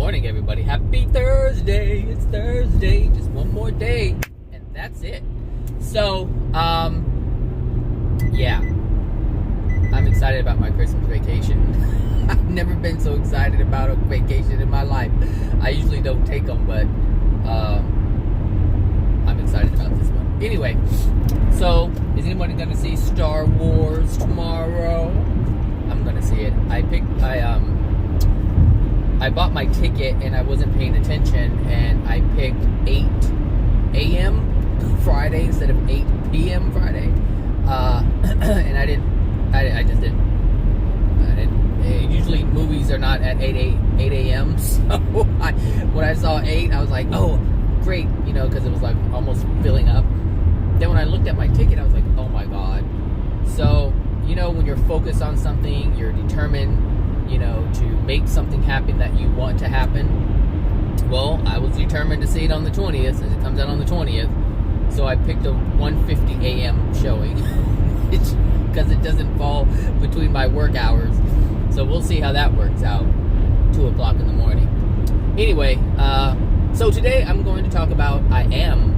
morning, everybody. Happy Thursday. It's Thursday. Just one more day, and that's it. So, yeah. I'm excited about my Christmas vacation. I've never been so excited about a vacation in my life. I usually don't take them, but I'm excited about this one. Anyway, so is anybody going to see Star Wars tomorrow? I'm going to see it. I bought my ticket and I wasn't paying attention, and I picked 8 a.m. Friday instead of 8 p.m. Friday. And I just didn't. Usually movies are not at 8 a.m. So when I saw 8, I was like, oh, great, because it was like almost filling up. Then when I looked at my ticket, I was like, oh my God. So, when you're focused on something, you're determined, to make something happen that you want to happen. Well, I was determined to see it on the 20th, since it comes out on the 20th. So I picked a 1:50 a.m. showing, because it doesn't fall between my work hours. So we'll see how that works out. 2 o'clock in the morning. Anyway, so today I am talking about, what am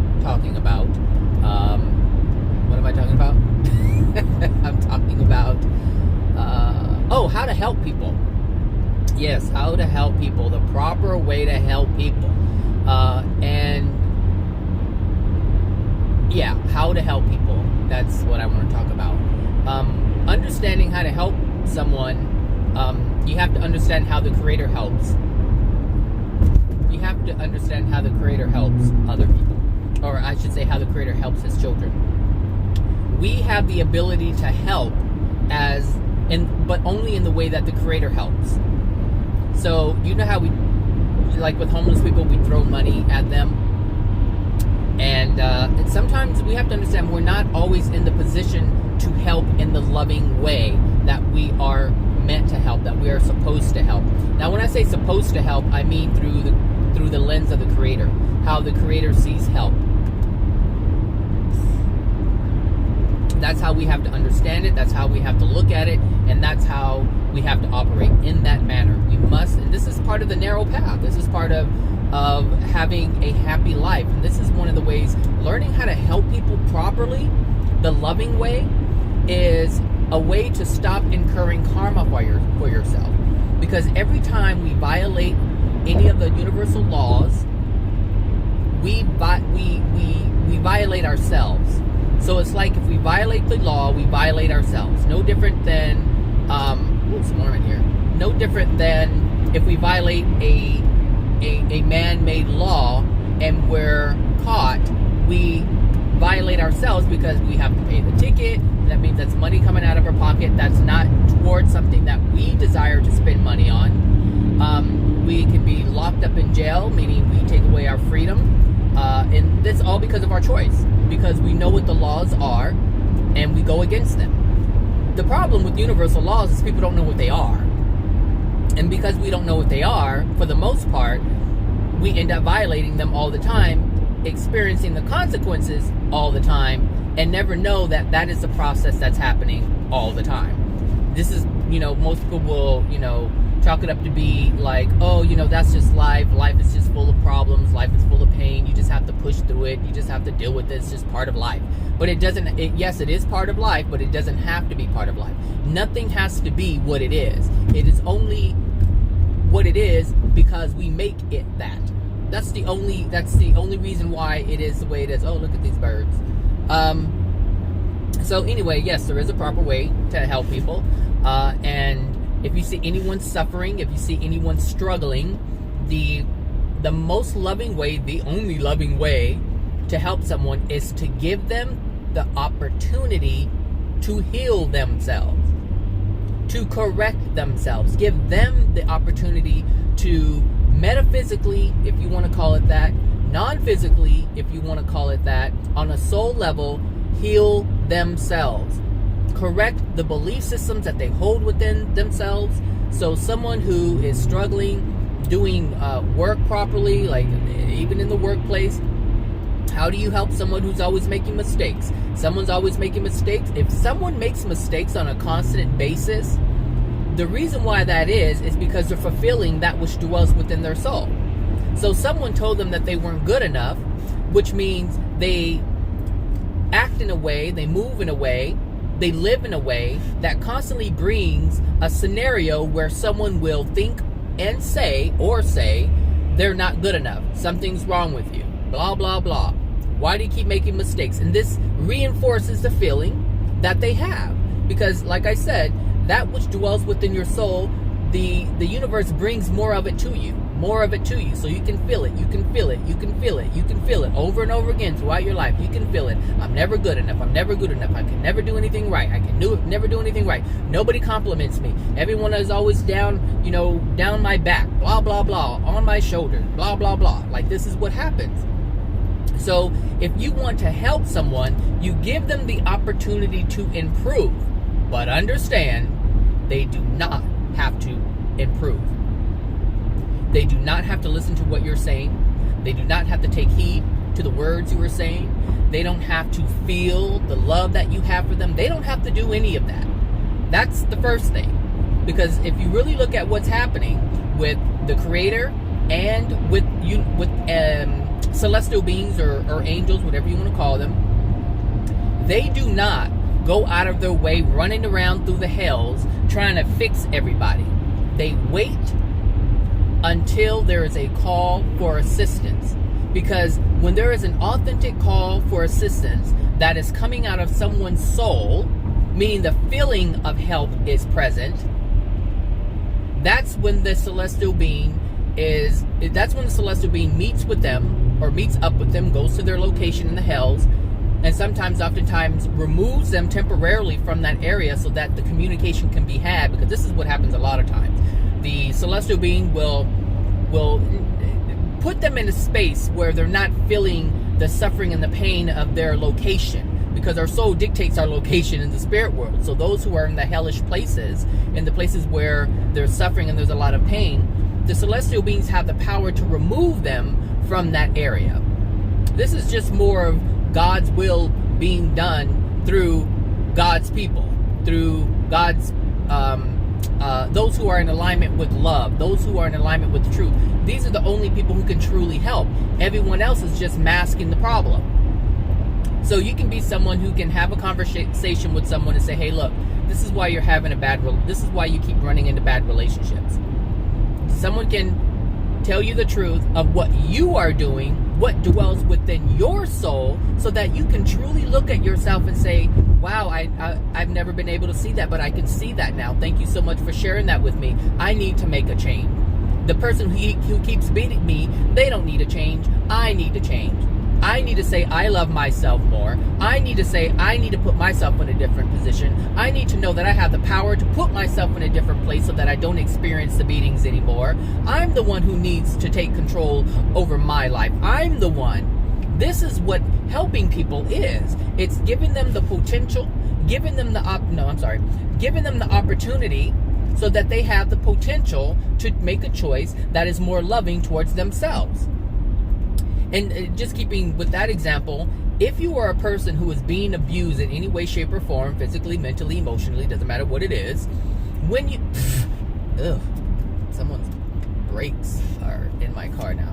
I talking about? I'm talking about, how to help people. Yes, how to help people, the proper way to help people. How to help people. That's what I want to talk about. Understanding how to help someone, you have to understand how the Creator helps. You have to understand how the Creator helps other people. Or I should say how the Creator helps His children. We have the ability to help but only in the way that the Creator helps. So, how we, like with homeless people, we throw money at them. And sometimes we have to understand we're not always in the position to help in the loving way that we are meant to help, that we are supposed to help. Now, when I say supposed to help, I mean through the lens of the Creator, how the Creator sees help. That's how we have to understand it. That's how we have to look at it. And that's how we have to operate in that manner. We must, and this is part of the narrow path. This is part of having a happy life. And this is one of the ways, learning how to help people properly, the loving way, is a way to stop incurring karma for yourself. Because every time we violate any of the universal laws, we violate ourselves. So it's like if we violate the law, we violate ourselves. No different than, No different than if we violate a man-made law and we're caught, we violate ourselves because we have to pay the ticket. That means that's money coming out of our pocket. That's not towards something that we desire to spend money on. We can be locked up in jail, meaning we take away our freedom. And that's all because of our choice. Because we know what the laws are, and we go against them. The problem with universal laws is people don't know what they are. And because we don't know what they are, for the most part, we end up violating them all the time, experiencing the consequences all the time, and never know that that is the process that's happening all the time. This is, most people will, chalk it up to be like, that's just life. Life is just full of problems. Life is full of pain. You just have to push through it. You just have to deal with it. It's just part of life. But it doesn't, yes, it is part of life, but it doesn't have to be part of life. Nothing has to be what it is. It is only what it is because we make it that. That's the only reason why it is the way it is. Oh, look at these birds. So anyway, yes, there is a proper way to help people. And if you see anyone suffering, if you see anyone struggling, the most loving way, the only loving way to help someone is to give them the opportunity to heal themselves, to correct themselves. Give them the opportunity to metaphysically, if you want to call it that, non-physically, if you want to call it that, on a soul level, heal themselves. Correct the belief systems that they hold within themselves. So someone who is struggling, doing work properly, like even in the workplace, how do you help someone who's always making mistakes? Someone's always making mistakes. If someone makes mistakes on a constant basis, The reason why that is because they're fulfilling that which dwells within their soul. So someone told them that they weren't good enough, which means they act in a way, they move in a way, they live in a way that constantly brings a scenario where someone will think and say they're not good enough. Something's wrong with you. Blah, blah, blah. Why do you keep making mistakes? And this reinforces the feeling that they have. Because, like I said, that which dwells within your soul, the universe brings more of it to you. More of it to you. So you can feel it. You can feel it. You can feel it. You can feel it over and over again throughout your life. You can feel it. I'm never good enough. I'm never good enough. I can never do anything right. I can never do anything right. Nobody compliments me. Everyone is always down, down my back. Blah, blah, blah. On my shoulders. Blah, blah, blah. Like, this is what happens. So if you want to help someone, you give them the opportunity to improve. But understand, they do not have to improve. They do not have to listen to what you're saying. They do not have to take heed to the words you are saying. They don't have to feel the love that you have for them. They don't have to do any of that. That's the first thing. Because if you really look at what's happening with the Creator and with celestial beings or angels, whatever you want to call them, they do not go out of their way running around through the hells trying to fix everybody. They wait until there is a call for assistance. Because when there is an authentic call for assistance that is coming out of someone's soul, meaning the feeling of help is present, that's when the celestial being meets with them, or meets up with them, goes to their location in the hells, and oftentimes removes them temporarily from that area so that the communication can be had. Because this is what happens a lot of times. The celestial being will put them in a space where they're not feeling the suffering and the pain of their location, because our soul dictates our location in the spirit world. So those who are in the hellish places, in the places where there's suffering and there's a lot of pain, the celestial beings have the power to remove them from that area. This is just more of God's will being done through God's people, through God's those who are in alignment with love, those who are in alignment with truth. These are the only people who can truly help. Everyone else is just masking the problem. So you can be someone who can have a conversation with someone and say, hey, look, this is why you're having this is why you keep running into bad relationships. Someone can tell you the truth of what you are doing, what dwells within your soul, so that you can truly look at yourself and say, wow, I've never been able to see that, but I can see that now. Thank you so much for sharing that with me. I need to make a change. The person who keeps beating me, they don't need to change. I need to change. I need to say I love myself more. I need to say I need to put myself in a different position. I need to know that I have the power to put myself in a different place so that I don't experience the beatings anymore. I'm the one who needs to take control over my life. I'm the one. This is what helping people is. It's giving them the potential, giving them the opportunity so that they have the potential to make a choice that is more loving towards themselves. And just keeping with that example, if you are a person who is being abused in any way, shape, or form, physically, mentally, emotionally, doesn't matter what it is, when you... someone's brakes are in my car now,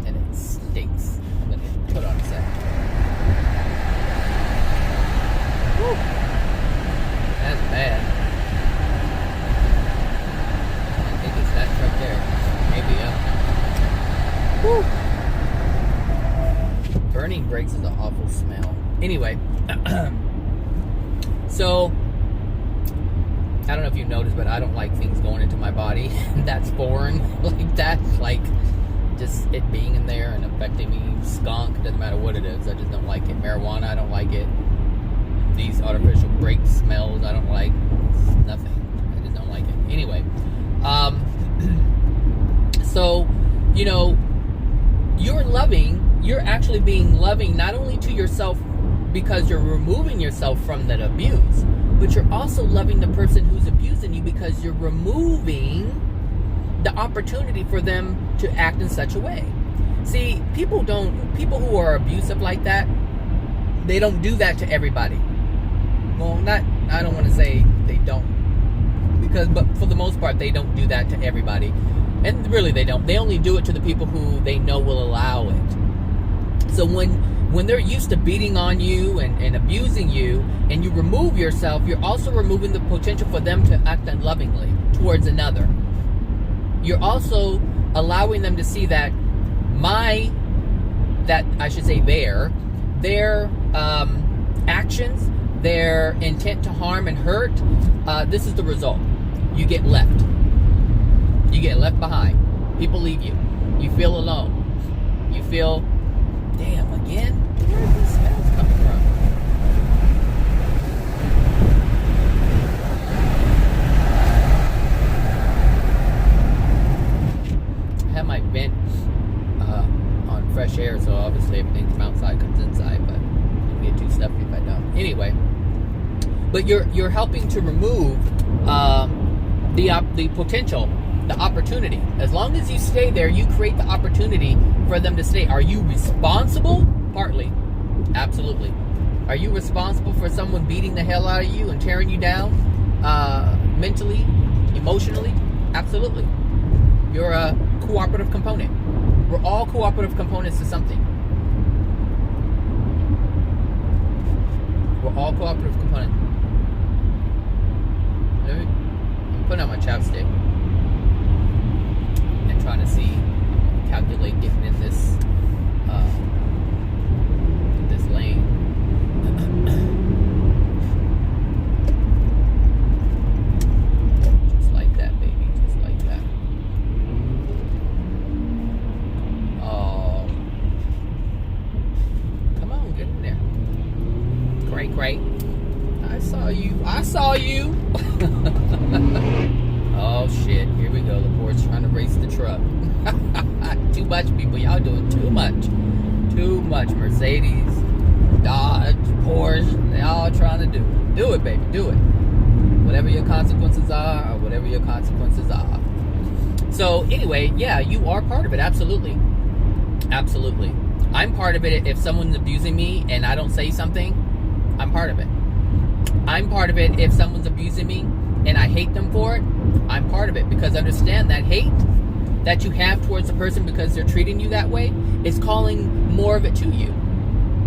and it stinks. I'm going to put on a sec. Woo! That's bad. I think it's that truck there. Maybe, yeah. Woo! Burning brakes is an awful smell. Anyway, so I don't know if you've noticed, but I don't like things going into my body that's foreign like that, like just it being in there and affecting me. Skunk, doesn't matter what it is, I just don't like it. Marijuana, I don't like it. These artificial brake smells, I don't like. Nothing. I just don't like it. Anyway, so you're actually being loving not only to yourself because you're removing yourself from that abuse, but you're also loving the person who's abusing you because you're removing the opportunity for them to act in such a way. See, people who are abusive like that, they don't do that to everybody. Well, I don't want to say they don't. but for the most part, they don't do that to everybody. And really, they don't. They only do it to the people who they know will allow it. So when they're used to beating on you and abusing you, and you remove yourself, you're also removing the potential for them to act unlovingly towards another. You're also allowing them to see that their actions, their intent to harm and hurt, this is the result. You get left. You get left behind. People leave you. You feel alone. You feel, damn, again? Where are these smells coming from? I have my vent on fresh air, so obviously everything from outside comes inside, but I get too stuffy if I don't. Anyway, but you're helping to remove the potential, the opportunity. As long as you stay there, you create the opportunity for them to stay. Are you responsible? Partly. Absolutely. Are you responsible for someone beating the hell out of you and tearing you down mentally, emotionally? Absolutely. You're a cooperative component. We're all cooperative components to something. We're all cooperative components. I'm putting on my chapstick and trying to see, calculate getting in this lane. Just like that, baby. Just like that. Oh. Come on, get in there. Great. I saw you. Oh shit, here we go. LaPorte's trying to race the truck. Too much, people. Y'all doing too much. Too much. Mercedes, Dodge, Porsche, they all trying to do it. Do it, baby. Do it. Whatever your consequences are, or whatever your consequences are. So anyway, yeah, you are part of it. Absolutely. Absolutely. I'm part of it. If someone's abusing me and I don't say something, I'm part of it. I'm part of it if someone's abusing me and I hate them for it. I'm part of it, because understand that hate that you have towards the person because they're treating you that way is calling more of it to you.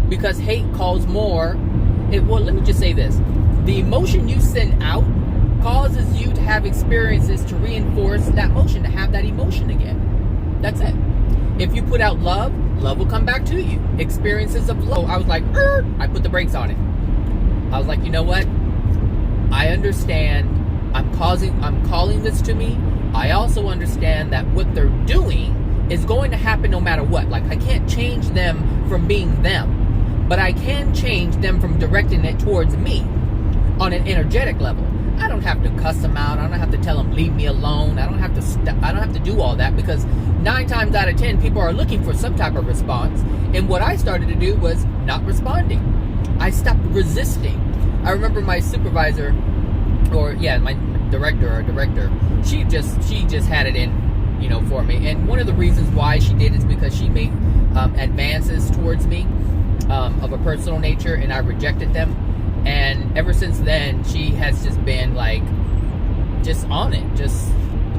Because hate calls more. Well, let me just say this. The emotion you send out causes you to have experiences to reinforce that motion, to have that emotion again. That's it. If you put out love, love will come back to you. Experiences of love. I was like, I put the brakes on it. I was like, you know what? I understand. I'm calling this to me. I also understand that what they're doing is going to happen no matter what. Like, I can't change them from being them, but I can change them from directing it towards me on an energetic level. I don't have to cuss them out. I don't have to tell them leave me alone. I don't have to do all that, because 9 times out of 10 people are looking for some type of response. And what I started to do was not responding. I stopped resisting. I remember my supervisor, my director, she just had it in, for me. And one of the reasons why she did is because she made advances towards me of a personal nature, and I rejected them. And ever since then, she has just been like, just on it, just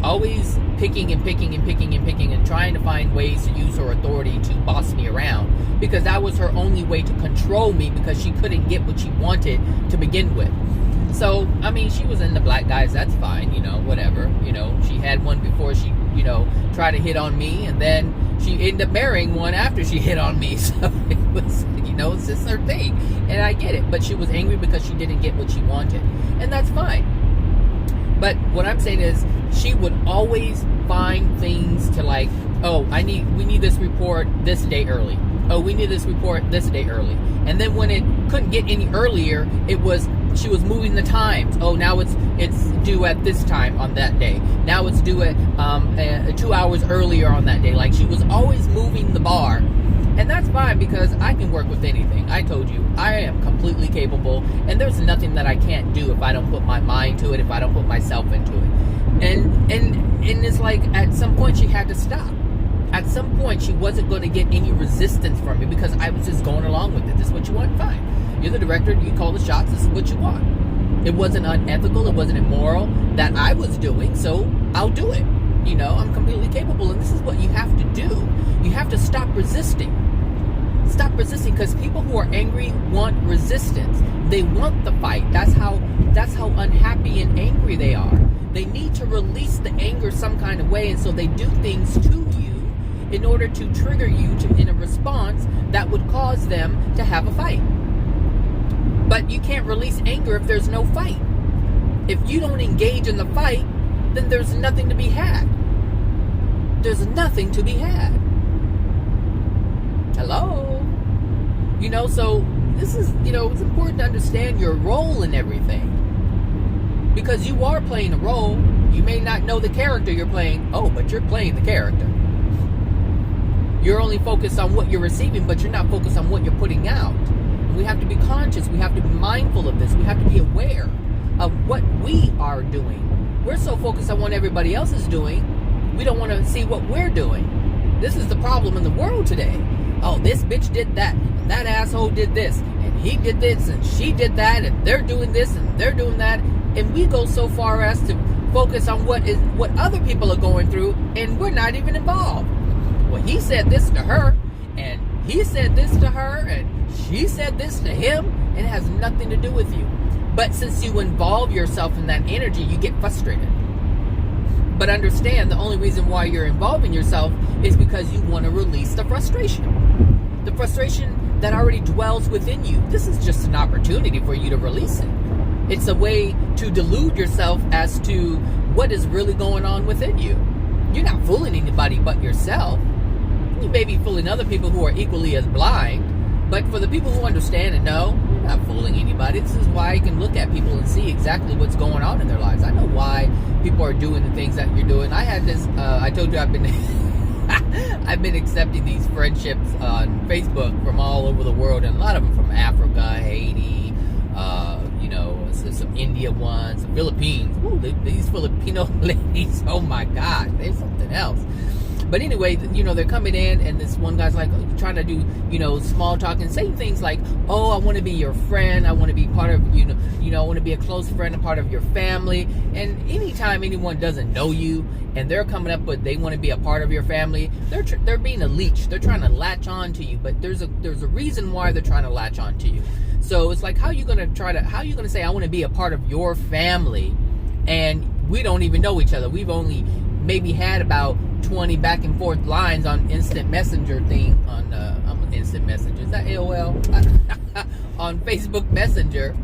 always picking and trying to find ways to use her authority to boss me around, because that was her only way to control me, because she couldn't get what she wanted to begin with. So, I mean, she was into black guys, that's fine, whatever. She had one before she, tried to hit on me, and then she ended up marrying one after she hit on me. So it was, it's just her thing. And I get it, but she was angry because she didn't get what she wanted. And that's fine. But what I'm saying is, she would always find things to like, we need this report this day early. Oh, we need this report this day early. And then when it couldn't get any earlier, she was moving the times. Oh, now it's due at this time on that day. Now it's due at 2 hours earlier on that day. Like, she was always moving the bar. And that's fine, because I can work with anything. I told you, I am completely capable, and there's nothing that I can't do if I don't put my mind to it, if I don't put myself into it. And it's like, at some point she had to stop. At some point she wasn't going to get any resistance from me, because I was just going along with it. This is what you want? Fine. You're the director, you call the shots, this is what you want. It wasn't unethical. It wasn't immoral that I was doing. So I'll do it. You know, I'm completely capable. And this is what you have to do. You have to stop resisting. Stop resisting, because people who are angry want resistance. They want the fight. That's how unhappy and angry they are. They need to release the anger some kind of way, and so they do things to you in order to trigger you in a response that would cause them to have a fight. But you can't release anger if there's no fight. If you don't engage in the fight, then there's nothing to be had. There's nothing to be had. Hello? You know, so this is, you know, it's important to understand your role in everything. Because you are playing a role. You may not know the character you're playing. Oh, but you're playing the character. You're only focused on what you're receiving, but you're not focused on what you're putting out. And we have to be conscious. We have to be mindful of this. We have to be aware of what we are doing. We're so focused on what everybody else is doing, we don't want to see what we're doing. This is the problem in the world today. Oh, this bitch did that, and that asshole did this, and he did this, and she did that, and they're doing this, and they're doing that. And we go so far as to focus on what other people are going through, and we're not even involved. Well, he said this to her, and he said this to her, and she said this to him, and it has nothing to do with you. But since you involve yourself in that energy, you get frustrated. But understand, the only reason why you're involving yourself is because you want to release the frustration. The frustration that already dwells within you. This is just an opportunity for you to release it. It's a way to delude yourself as to what is really going on within you. You're not fooling anybody but yourself. You may be fooling other people who are equally as blind, but for the people who understand and know, you're not fooling anybody. This is why you can look at people and see exactly what's going on in their lives. I know why people are doing the things that you're doing. I had this, I told you I've been I've been accepting these friendships on Facebook from all over the world, and a lot of them from Africa, Haiti, you know, some India ones, some Philippines. Ooh, these Filipino ladies, oh my God, they're something else. But anyway, you know, they're coming in, and this one guy's like trying to do, you know, small talk and saying things like, oh, I want to be your friend. I want to be part of, you know, I want to be a close friend and part of your family. And anytime anyone doesn't know you and they're coming up with they want to be a part of your family, they're being a leech. They're trying to latch on to you, but there's a reason why they're trying to latch on to you. So it's like, how are you going to say I want to be a part of your family, and we don't even know each other? We've only maybe had about 20 back and forth lines on instant messenger thing on instant messenger. Is that AOL? On Facebook Messenger,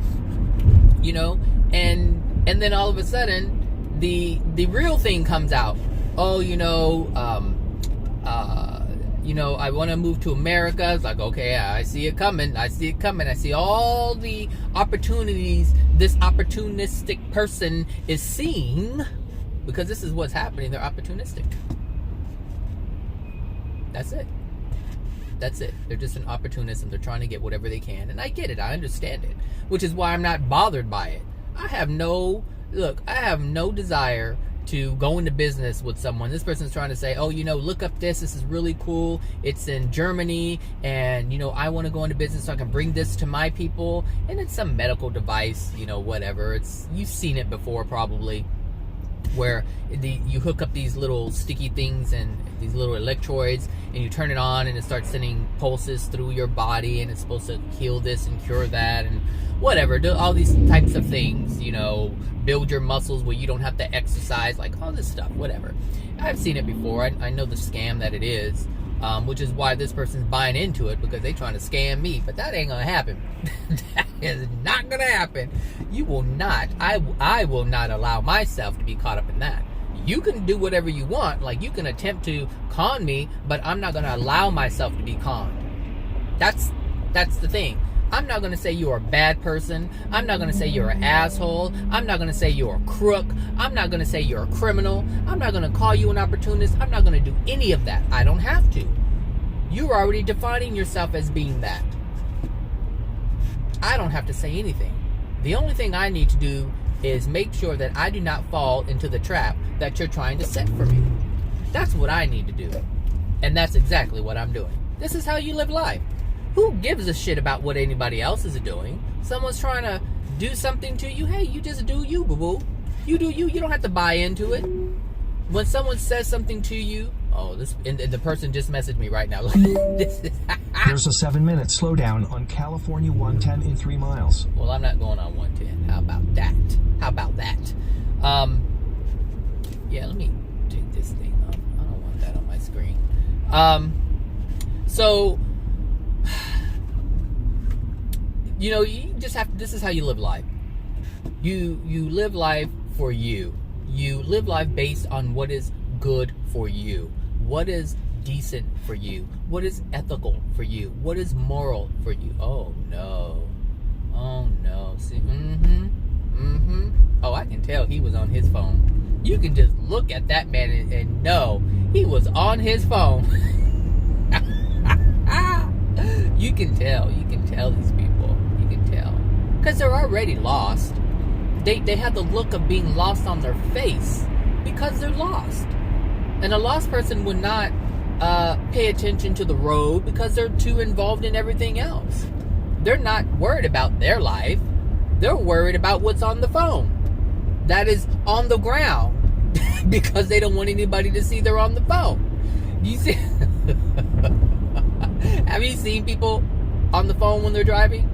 you know, and then all of a sudden the real thing comes out. Oh, you know, I want to move to America. It's like, okay, I see it coming. I see all the opportunities this opportunistic person is seeing, because this is what's happening. They're opportunistic. That's it. They're just an opportunism. They're trying to get whatever they can. And I get it. I understand it. Which is why I'm not bothered by it. I have no desire to go into business with someone. This person's trying to say, oh, you know, look up this. This is really cool. It's in Germany. And, you know, I want to go into business so I can bring this to my people. And it's some medical device, you know, whatever. You've seen it before probably, where you hook up these little sticky things and these little electrodes, and you turn it on and it starts sending pulses through your body, and it's supposed to heal this and cure that and whatever. Do all these types of things, you know, build your muscles where you don't have to exercise, like all this stuff, whatever. I've seen it before. I know the scam that it is, which is why this person's buying into it, because they're trying to scam me. But that ain't gonna happen. That is not gonna happen. You will not. I will not allow myself to be caught up in that. You can do whatever you want. Like, you can attempt to con me, but I'm not gonna allow myself to be conned. That's the thing. I'm not going to say you're a bad person. I'm not going to say you're an asshole. I'm not going to say you're a crook. I'm not going to say you're a criminal. I'm not going to call you an opportunist. I'm not going to do any of that. I don't have to. You're already defining yourself as being that. I don't have to say anything. The only thing I need to do is make sure that I do not fall into the trap that you're trying to set for me. That's what I need to do. And that's exactly what I'm doing. This is how you live life. Who gives a shit about what anybody else is doing? Someone's trying to do something to you, hey, you just do you, boo-boo. You do you. You don't have to buy into it. When someone says something to you, and the person just messaged me right now. There's a 7-minute slowdown on California 110 in 3 miles. Well, I'm not going on 110. How about that? Yeah, let me take this thing off. I don't want that on my screen. So, you just have to, this is how you live life. You live life for you. You live life based on what is good for you. What is decent for you? What is ethical for you? What is moral for you? Oh no. See, Oh, I can tell he was on his phone. You can just look at that man and know he was on his phone. You can tell these people. You can tell. Because they're already lost. They have the look of being lost on their face because they're lost. And a lost person would not pay attention to the road because they're too involved in everything else. They're not worried about their life. They're worried about what's on the phone. That is on the ground because they don't want anybody to see they're on the phone. You see? Have you seen people on the phone when they're driving?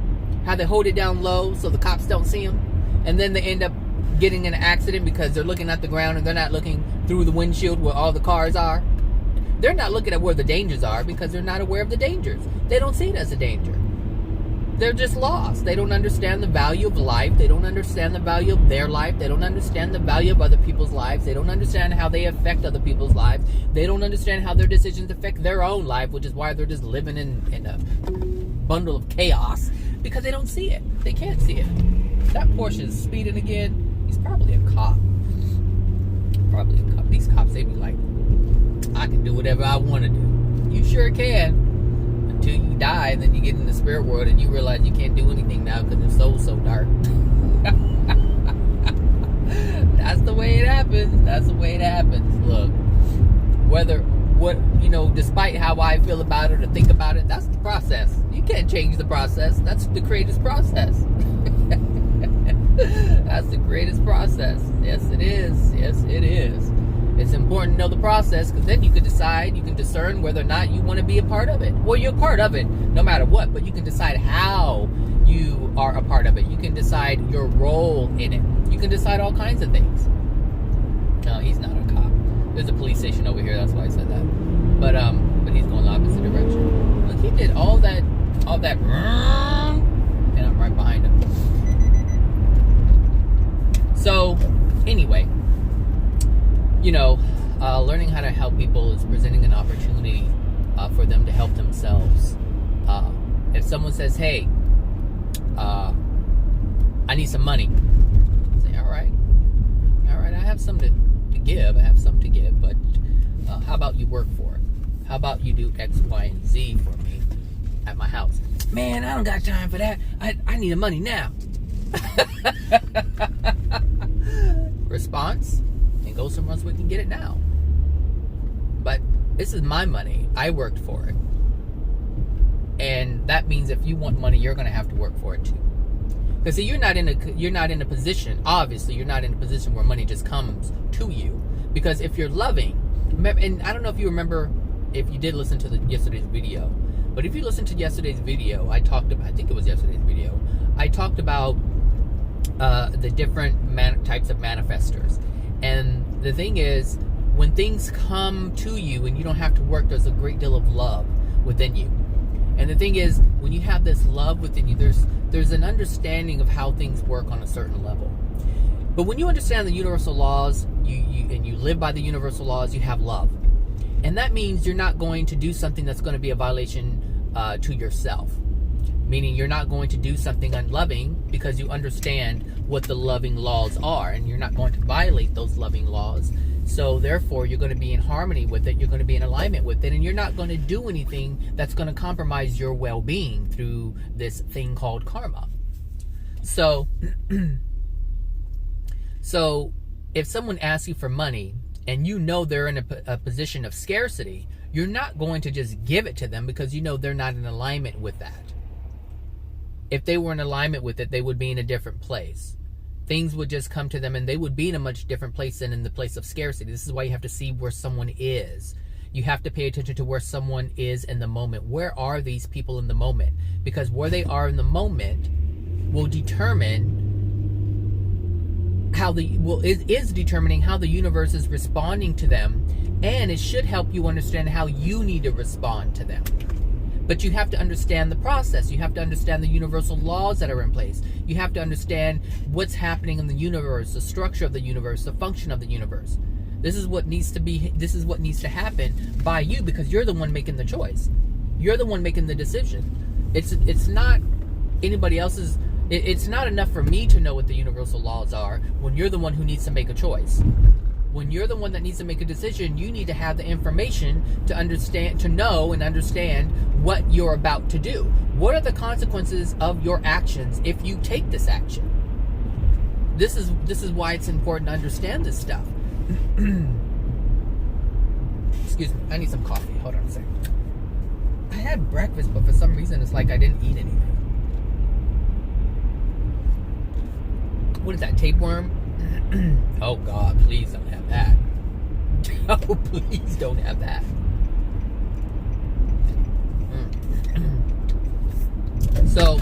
How they hold it down low so the cops don't see them? And then they end up getting in an accident because they're looking at the ground and they're not looking through the windshield where all the cars are. They're not looking at where the dangers are because they're not aware of the dangers. They don't see it as a danger. They're just lost. They don't understand the value of life. They don't understand the value of their life. They don't understand the value of other people's lives. They don't understand how they affect other people's lives. They don't understand how their decisions affect their own life, which is why they're just living in a bundle of chaos because they don't see it. They can't see it. That Porsche is speeding again. He's probably a cop. These cops, they be like, I can do whatever I want to do. You sure can. Until you die, and then you get in the spirit world and you realize you can't do anything now because the soul's so dark. That's the way it happens. Look, despite how I feel about it or think about it, that's the process. You can't change the process. That's the greatest process. That's the greatest process. Yes, it is. It's important to know the process because then you can discern whether or not you want to be a part of it. Well, you're a part of it no matter what, but you can decide how you are a part of it. You can decide your role in it. You can decide all kinds of things. No, he's not a cop. There's a police station over here, that's why I said that. But he's going the opposite direction. Look, he did all that, and I'm right behind him. So, anyway, learning how to help people is presenting an opportunity for them to help themselves. If someone says, hey, I need some money, say, all right, I have some to give, but how about you work for it? How about you do X, Y, and Z for me at my house? Man, I don't got time for that. I need the money now. Response, and go somewhere else we can get it now. But this is my money. I worked for it. And that means if you want money, you're going to have to work for it too. Because see, you're not in a position, obviously, you're not in a position where money just comes to you. Because if you're loving, and I don't know if you remember, if you did listen to yesterday's video, but if you listened to yesterday's video, I talked about the different types of manifestors. And the thing is, when things come to you and you don't have to work, there's a great deal of love within you. And the thing is, when you have this love within you, there's an understanding of how things work on a certain level. But when you understand the universal laws, and you live by the universal laws, you have love. And that means you're not going to do something that's going to be a violation to yourself. Meaning you're not going to do something unloving because you understand what the loving laws are, and you're not going to violate those loving laws. So therefore, you're going to be in harmony with it. You're going to be in alignment with it, and you're not going to do anything that's going to compromise your well-being through this thing called karma. So, if someone asks you for money and you know they're in a position of scarcity, you're not going to just give it to them because you know they're not in alignment with that. if they were in alignment with it, they would be in a different place. Things would just come to them and they would be in a much different place than in the place of scarcity. This is why you have to see where someone is. You have to pay attention to where someone is in the moment. Where are these people in the moment? Because where they are in the moment will determine is determining how the universe is responding to them, and it should help you understand how you need to respond to them. But you have to understand the process. You have to understand the universal laws that are in place. You have to understand what's happening in the universe, the structure of the universe, the function of the universe. This is what needs to happen by you, because you're the one making the choice. You're the one making the decision. It's not anybody else's. It's not enough for me to know what the universal laws are when you're the one who needs to make a choice. When you're the one that needs to make a decision, you need to have the information to understand, to know and understand what you're about to do. What are the consequences of your actions if you take this action? This is why it's important to understand this stuff. Excuse me, I need some coffee. Hold on a second. I had breakfast, but for some reason it's like I didn't eat anything. What is that, tapeworm? Oh God, please don't have that. Oh, please don't have that. So,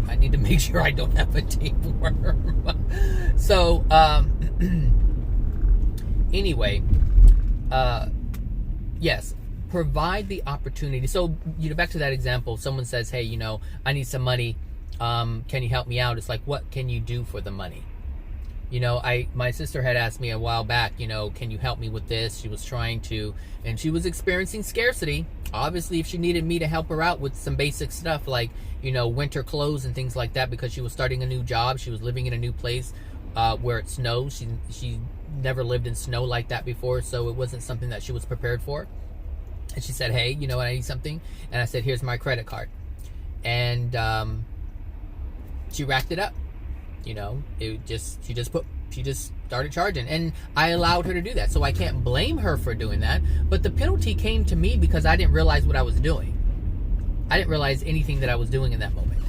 I need to make sure I don't have a tapeworm. So, anyway, yes. Provide the opportunity. So, back to that example, someone says, hey, I need some money. Can you help me out? It's like, what can you do for the money? My sister had asked me a while back, can you help me with this? She was trying to, and she was experiencing scarcity. Obviously, if she needed me to help her out with some basic stuff like, winter clothes and things like that, because she was starting a new job. She was living in a new place where it snows. She never lived in snow like that before, so it wasn't something that she was prepared for. And she said, hey, I need something. And I said, here's my credit card. And she racked it up. She just started charging. And I allowed her to do that. So I can't blame her for doing that. But the penalty came to me because I didn't realize what I was doing. I didn't realize anything that I was doing in that moment.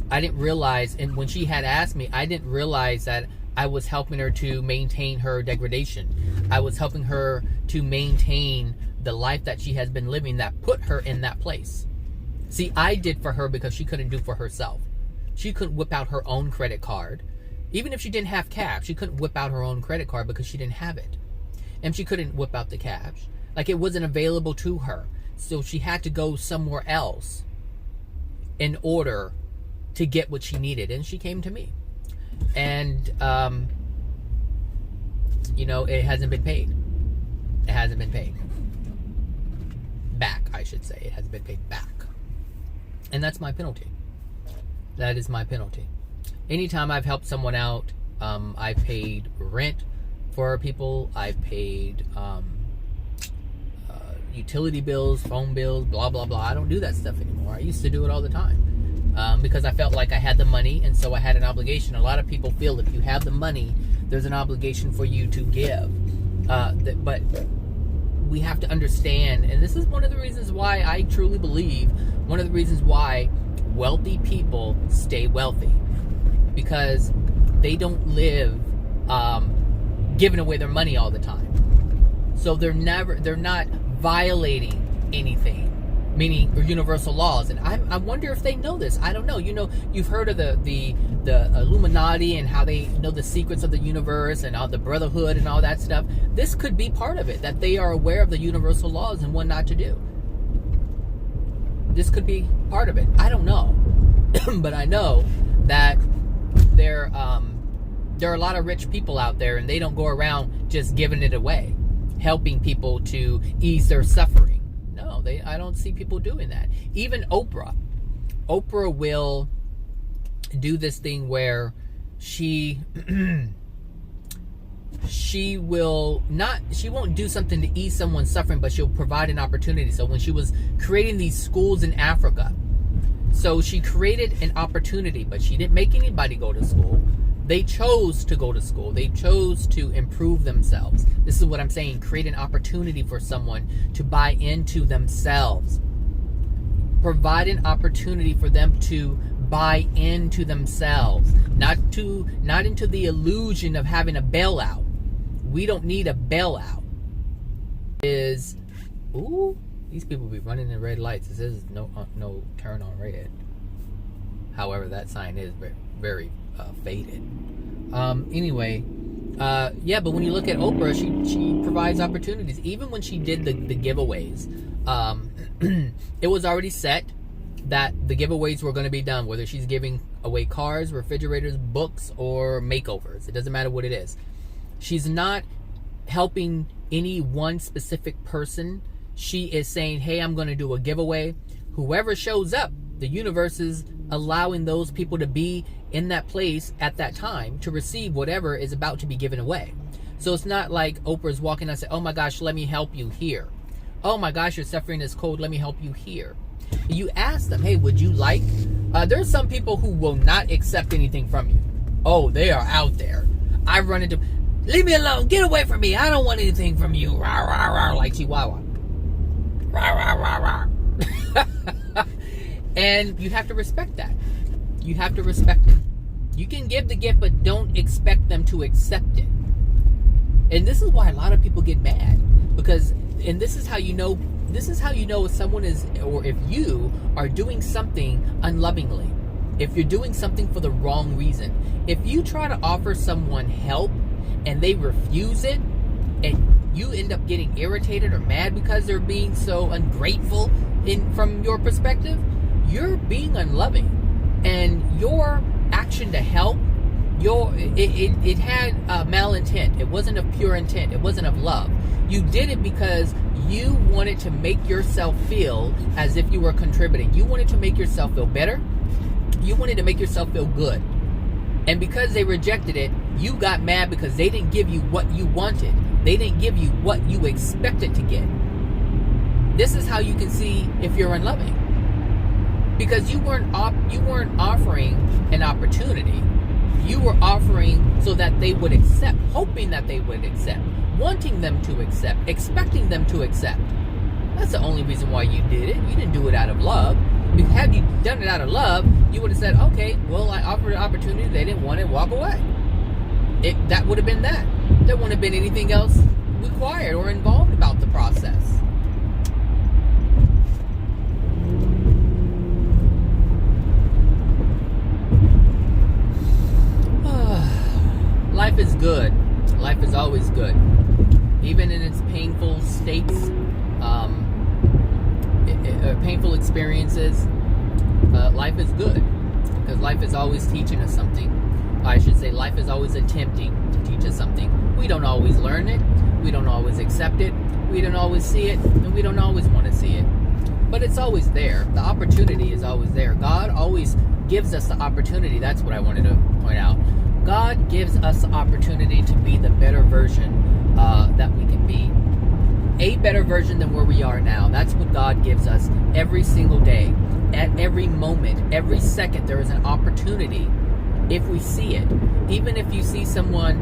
I didn't realize, and when she had asked me, I didn't realize that I was helping her to maintain her degradation. I was helping her to maintain the life that she has been living that put her in that place. See, I did for her because she couldn't do for herself. She couldn't whip out her own credit card. Even if she didn't have cash, she couldn't whip out her own credit card because she didn't have it. And she couldn't whip out the cash. Like, it wasn't available to her. So she had to go somewhere else in order to get what she needed. And she came to me. And, it hasn't been paid. It hasn't been paid. Back, I should say. It hasn't been paid back. And that's my penalty. That is my penalty. Anytime I've helped someone out, I've paid rent for people. I've paid utility bills, phone bills, blah, blah, blah. I don't do that stuff anymore. I used to do it all the time because I felt like I had the money, and so I had an obligation. A lot of people feel if you have the money, there's an obligation for you to give. But we have to understand, and this is one of the reasons why I truly believe, one of the reasons why wealthy people stay wealthy, because they don't live giving away their money all the time. So they're not violating anything, meaning universal laws. And I wonder if they know this. I don't know. You've heard of the Illuminati and how they know the secrets of the universe and all the brotherhood and all that stuff. This could be part of it, that they are aware of the universal laws and what not to do. This could be part of it. I don't know. But I know that there are a lot of rich people out there, and they don't go around just giving it away, helping people to ease their suffering. No, I don't see people doing that. Even Oprah will do this thing where she won't do something to ease someone's suffering, but she'll provide an opportunity. So when she was creating these schools in Africa, so she created an opportunity, but she didn't make anybody go to school. They chose to go to school. They chose to improve themselves. This is what I'm saying. Create an opportunity for someone to buy into themselves. Provide an opportunity for them to buy into themselves. Not into the illusion of having a bailout. We don't need a bailout. Ooh, these people be running in red lights. It says no turn on red. However, that sign is very, very faded. Anyway, yeah, but when you look at Oprah, she provides opportunities. Even when she did the giveaways, it was already set that the giveaways were going to be done, whether she's giving away cars, refrigerators, books, or makeovers. It doesn't matter what it is. She's not helping any one specific person. She is saying, hey, I'm going to do a giveaway. Whoever shows up, the universe is allowing those people to be in that place at that time to receive whatever is about to be given away. So it's not like Oprah's walking out and say, oh my gosh, let me help you here. Oh my gosh, you're suffering this cold, let me help you here. You ask them, hey, would you like? There's some people who will not accept anything from you. Oh, they are out there. I've run into, leave me alone, get away from me, I don't want anything from you. Rah, rah, rah, like Chihuahua. Rah, rah, rah, rah. And you have to respect that. You have to respect it. You can give the gift, but don't expect them to accept it. And this is why a lot of people get mad. Because, and this is how you know if someone is, or if you are doing something unlovingly. If you're doing something for the wrong reason. If you try to offer someone help and they refuse it, and you end up getting irritated or mad because they're being so ungrateful from your perspective, you're being unloving. And your action to help, it had malintent. It wasn't of pure intent. It wasn't of love. You did it because you wanted to make yourself feel as if you were contributing. You wanted to make yourself feel better. You wanted to make yourself feel good. And because they rejected it, you got mad because they didn't give you what you wanted. They didn't give you what you expected to get. This is how you can see if you're unloving. Because you weren't offering an opportunity. You were offering so that they would accept, hoping that they would accept, wanting them to accept, expecting them to accept. That's the only reason why you did it. You didn't do it out of love. Had you done it out of love, you would have said, okay, well, I offered an opportunity, they didn't want it, walk away. That would have been that. There wouldn't have been anything else required or involved about the process. Life is good. Life is always good. Even in its painful states, painful experiences, life is good. Because life is always teaching us something. I should say life is always attempting to teach us something. We don't always learn it. We don't always accept it. We don't always see it. And we don't always want to see it. But it's always there. The opportunity is always there. God always gives us the opportunity. That's what I wanted to point out. God gives us the opportunity to be the better version that we can be. A better version than where we are now. That's what God gives us every single day. At every moment, every second, there is an opportunity if we see it. Even if you see someone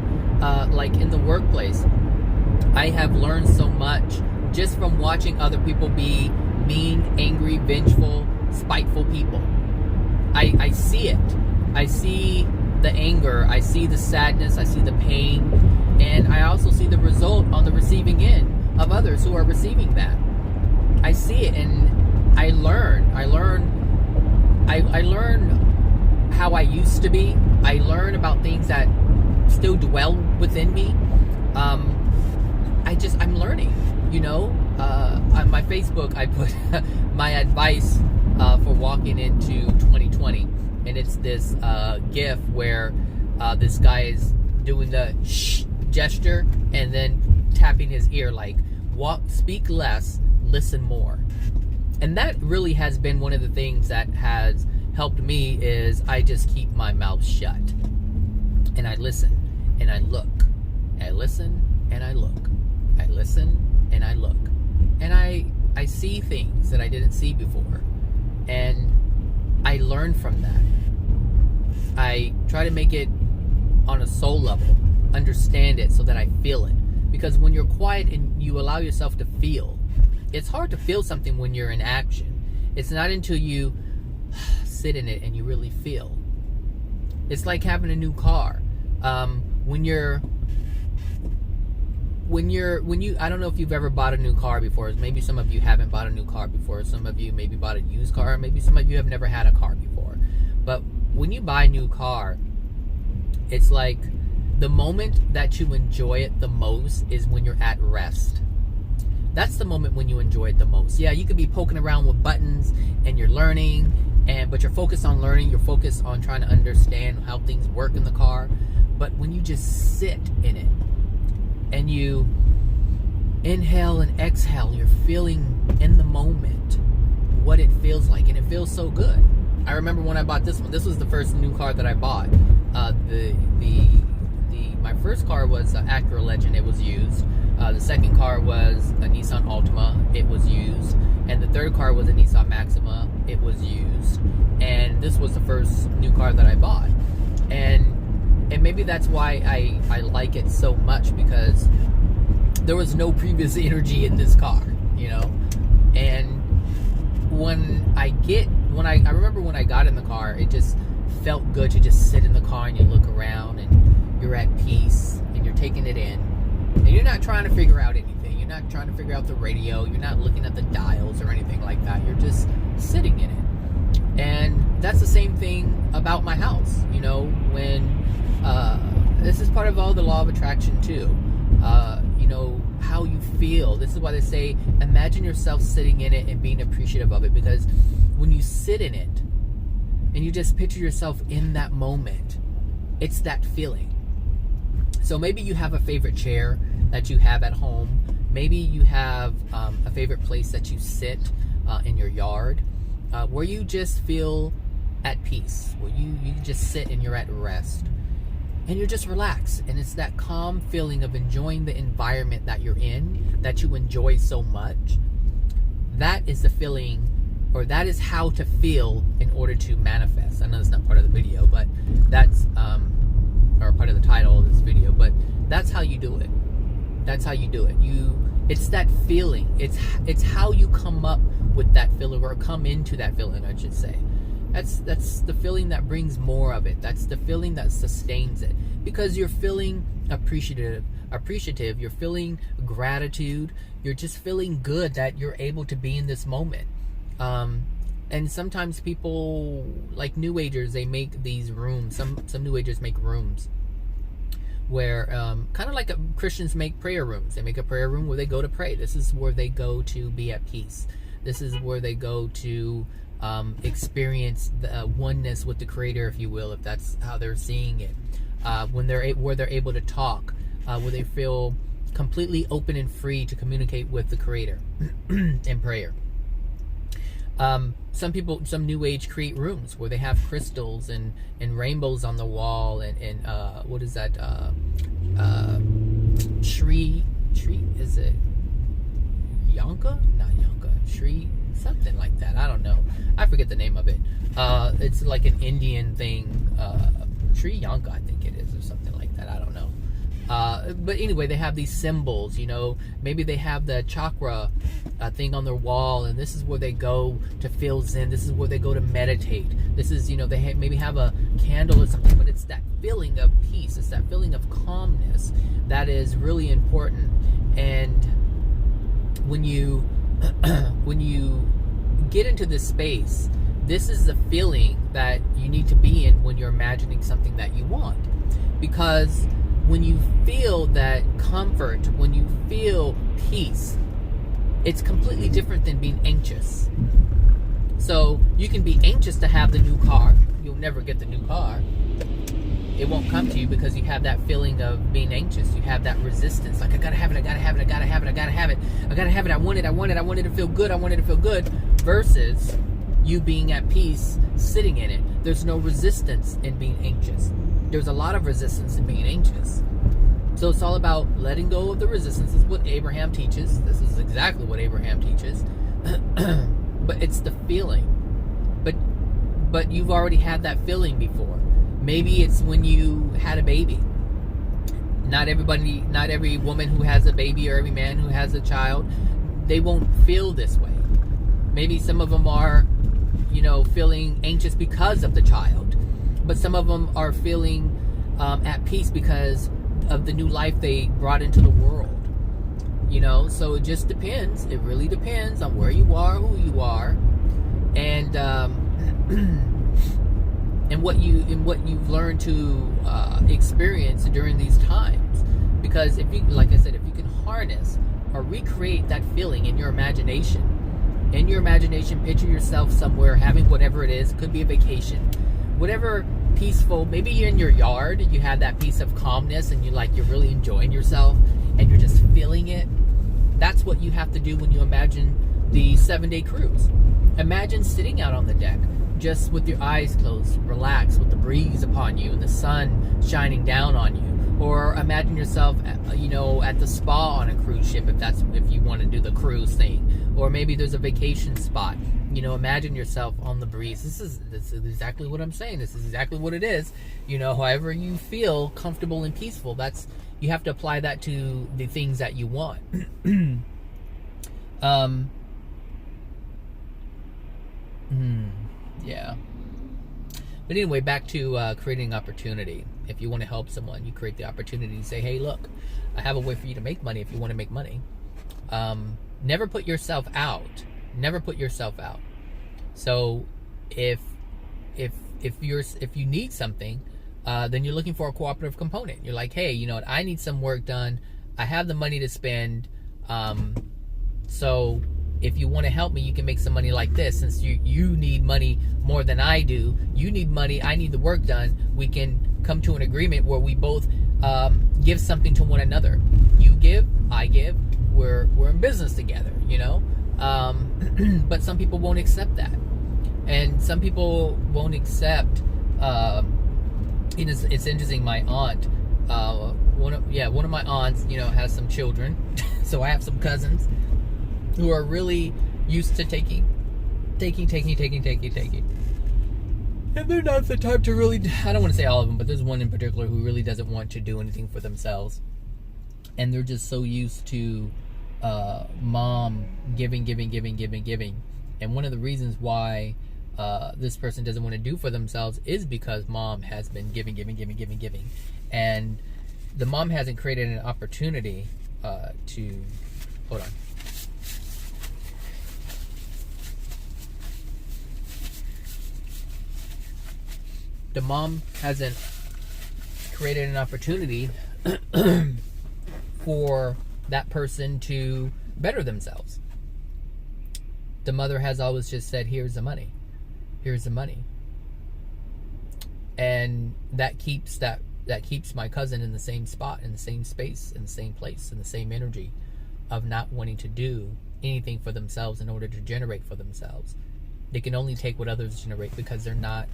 like in the workplace, I have learned so much just from watching other people be mean, angry, vengeful, spiteful people. I see it. I see the anger, I see the sadness, I see the pain, and I also see the result on the receiving end of others who are receiving that. I see it, and I learn how I used to be. I learn about things that still dwell within me. I'm learning, on my Facebook I put my advice for walking into 2020. And it's this GIF where this guy is doing the shh gesture and then tapping his ear like, speak less, listen more. And that really has been one of the things that has helped me is I just keep my mouth shut. And I listen and I look. I listen and I look. I listen and I look. And I see things that I didn't see before. And I learn from that. I try to make it on a soul level, understand it so that I feel it. Because when you're quiet and you allow yourself to feel, it's hard to feel something when you're in action. It's not until you sit in it and you really feel. It's like having a new car. When you, I don't know if you've ever bought a new car before. Maybe some of you haven't bought a new car before. Some of you maybe bought a used car. Maybe some of you have never had a car before. But when you buy a new car, it's like the moment that you enjoy it the most is when you're at rest. That's the moment when you enjoy it the most. Yeah, you could be poking around with buttons and you're learning, but you're focused on learning. You're focused on trying to understand how things work in the car. But when you just sit in it and you inhale and exhale, you're feeling in the moment what it feels like, and it feels so good. I remember when I bought this one. This was the first new car that I bought. My first car was an Acura Legend. It was used. The second car was a Nissan Altima. It was used. And the third car was a Nissan Maxima. It was used. And this was the first new car that I bought. And maybe that's why I like it so much, because there was no previous energy in this car, you know. And I remember when I got in the car, it just felt good to just sit in the car and you look around and you're at peace and you're taking it in. And you're not trying to figure out anything. You're not trying to figure out the radio. You're not looking at the dials or anything like that. You're just sitting in it. And that's the same thing about my house. You know, when this is part of all the law of attraction too. You know, how you feel. This is why they say, imagine yourself sitting in it and being appreciative of it. Because when you sit in it and you just picture yourself in that moment, it's that feeling. So maybe you have a favorite chair that you have at home. Maybe you have a favorite place that you sit in your yard, where you just feel at peace, where you just sit and you're at rest. And you're just relaxed. And it's that calm feeling of enjoying the environment that you're in, that you enjoy so much. That is the feeling, or that is how to feel in order to manifest. I know it's not part of the video, but that's or part of the title of this video, but that's how you do it. That's how you do it. It's that feeling. It's how you come up with that feeling, or come into that feeling, I should say. That's the feeling that brings more of it. That's the feeling that sustains it, because you're feeling appreciative. You're feeling gratitude. You're just feeling good that you're able to be in this moment. And sometimes people, like New Agers, they make these rooms. Some New Agers make rooms where, kind of like Christians make prayer rooms. They make a prayer room where they go to pray. This is where they go to be at peace. This is where they go to experience the oneness with the Creator, if you will, if that's how they're seeing it. Where they're able to talk, where they feel completely open and free to communicate with the Creator in prayer. Some New Age create rooms where they have crystals and rainbows on the wall and what is that? Tree, is it Yanka? Not Yanka. Tree, something like that. I don't know. I forget the name of it. It's like an Indian thing. Tree Yanka, I think it is, or something like that. I don't know. But anyway, they have these symbols, you know. Maybe they have the chakra thing on their wall, and this is where they go to feel zen. This is where they go to meditate. This is, you know, they maybe have a candle or something, but it's that feeling of peace. It's that feeling of calmness that is really important. And when you get into this space, this is the feeling that you need to be in when you're imagining something that you want. Because when you feel that comfort, when you feel peace, it's completely different than being anxious. So you can be anxious to have the new car. You'll never get the new car. It won't come to you because you have that feeling of being anxious. You have that resistance. Like, I gotta have it, I gotta have it, I gotta have it, I gotta have it. I gotta have it, I want it, I want it, I want it to feel good, I want it to feel good. Versus you being at peace, sitting in it. There's no resistance in being anxious. There's a lot of resistance in being anxious. So it's all about letting go of the resistance. This is what Abraham teaches. This is exactly what Abraham teaches. But it's the feeling. But you've already had that feeling before. Maybe it's when you had a baby. Not every woman who has a baby or every man who has a child, they won't feel this way. Maybe some of them are, feeling anxious because of the child. But some of them are feeling at peace because of the new life they brought into the world. So it just depends. It really depends on where you are, who you are, and and what you've learned to experience during these times. Because if you can harness or recreate that feeling in your imagination, picture yourself somewhere having whatever it is. It could be a vacation, whatever peaceful. Maybe you're in your yard. You have that piece of calmness, and you're really enjoying yourself, and you're just feeling it. That's what you have to do when you imagine the 7-day cruise. Imagine sitting out on the deck, just with your eyes closed, relaxed, with the breeze upon you and the sun shining down on you. Or imagine yourself, at the spa on a cruise ship, if you want to do the cruise thing. Or maybe there's a vacation spot. Imagine yourself on the breeze. This is exactly what I'm saying. This is exactly what it is. However you feel comfortable and peaceful, you have to apply that to the things that you want. Yeah. But anyway, back to creating opportunity. If you want to help someone, you create the opportunity to say, hey, look, I have a way for you to make money if you want to make money. Never put yourself out. Never put yourself out. So if you need something, then you're looking for a cooperative component. You're like, hey, I need some work done. I have the money to spend. So if you want to help me, you can make some money like this. Since you need money more than I do, you need money, I need the work done, we can come to an agreement where we both give something to one another. You give, I give, we're in business together, but some people won't accept that. And some people won't accept, it's interesting, my aunt, one of my aunts, has some children, so I have some cousins who are really used to taking. And they're not the type to really, I don't want to say all of them, but there's one in particular who really doesn't want to do anything for themselves. And they're just so used to mom giving. And one of the reasons why this person doesn't want to do for themselves is because mom has been giving. And the mom hasn't created an opportunity to, hold on. The mom hasn't created an opportunity for that person to better themselves. The mother has always just said, here's the money. And that keeps my cousin in the same spot, in the same space, in the same place, in the same energy of not wanting to do anything for themselves in order to generate for themselves. They can only take what others generate because they're not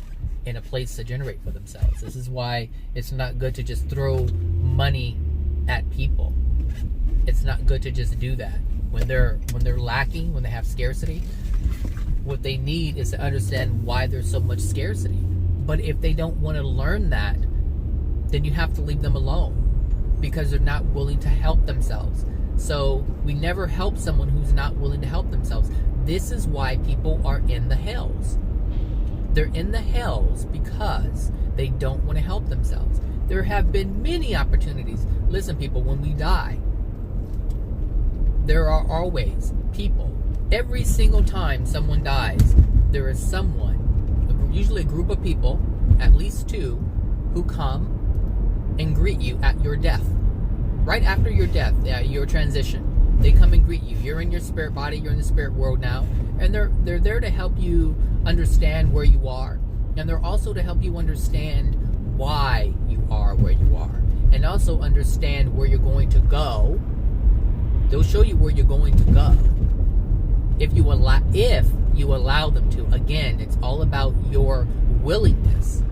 in a place to generate for themselves. This is why it's not good to just throw money at people. It's not good to just do that. When they're lacking, when they have scarcity, what they need is to understand why there's so much scarcity. But if they don't want to learn that, then you have to leave them alone because they're not willing to help themselves. So we never help someone who's not willing to help themselves. This is why people are in the hells. They're in the hells because they don't want to help themselves. There have been many opportunities. Listen, people, when we die, there are always people. Every single time someone dies, there is someone, usually a group of people, at least two, who come and greet you at your death. Right after your death, your transition. They come and greet you. You're in your spirit body. You're in the spirit world now. And they're there to help you understand where you are. And they're also to help you understand why you are where you are. And also understand where you're going to go. They'll show you where you're going to go. If you allow them to. Again, it's all about your willingness.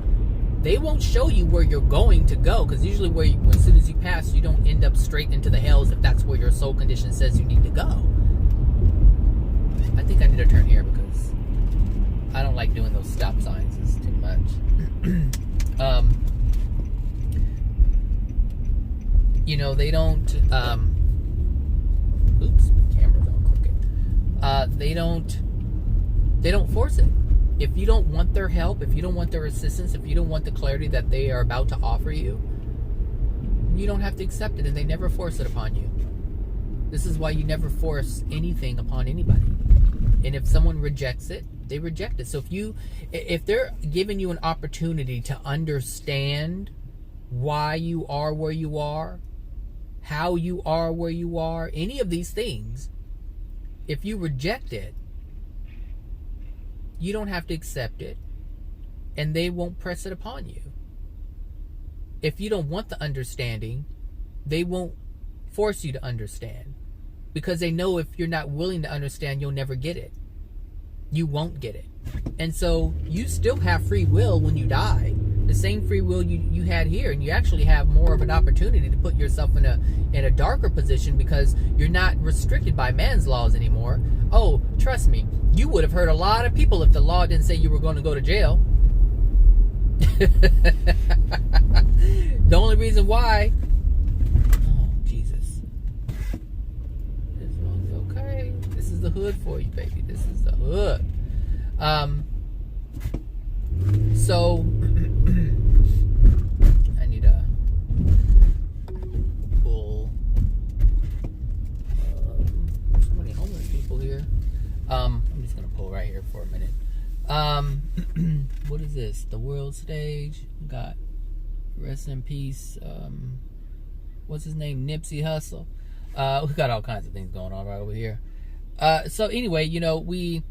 They won't show you where you're going to go, because usually as soon as you pass, you don't end up straight into the hells if that's where your soul condition says you need to go. I think I need to turn here because I don't like doing those stop signs. It's too much. You know, they don't, oops, camera's all crooked. They don't force it. If you don't want their help, if you don't want their assistance, if you don't want the clarity that they are about to offer you, you don't have to accept it, and they never force it upon you. This is why you never force anything upon anybody. And if someone rejects it, they reject it. So if they're giving you an opportunity to understand why you are where you are, how you are where you are, any of these things, if you reject it, you don't have to accept it, and they won't press it upon you. If you don't want the understanding, they won't force you to understand, because they know if you're not willing to understand, you'll never get it. You won't get it. And so you still have free will when you die, the same free will you had here, and you actually have more of an opportunity to put yourself in a darker position, because you're not restricted by man's laws anymore. Oh, trust me, you would have hurt a lot of people if the law didn't say you were going to go to jail. The only reason why, oh Jesus, this one's okay. This is the hood for you, baby. This is the hood. So I need to pull so many homeless people here. I'm just gonna pull right here for a minute. What is this? The world stage. We got rest in peace. What's his name? Nipsey Hussle. We got all kinds of things going on right over here. So anyway, you know, we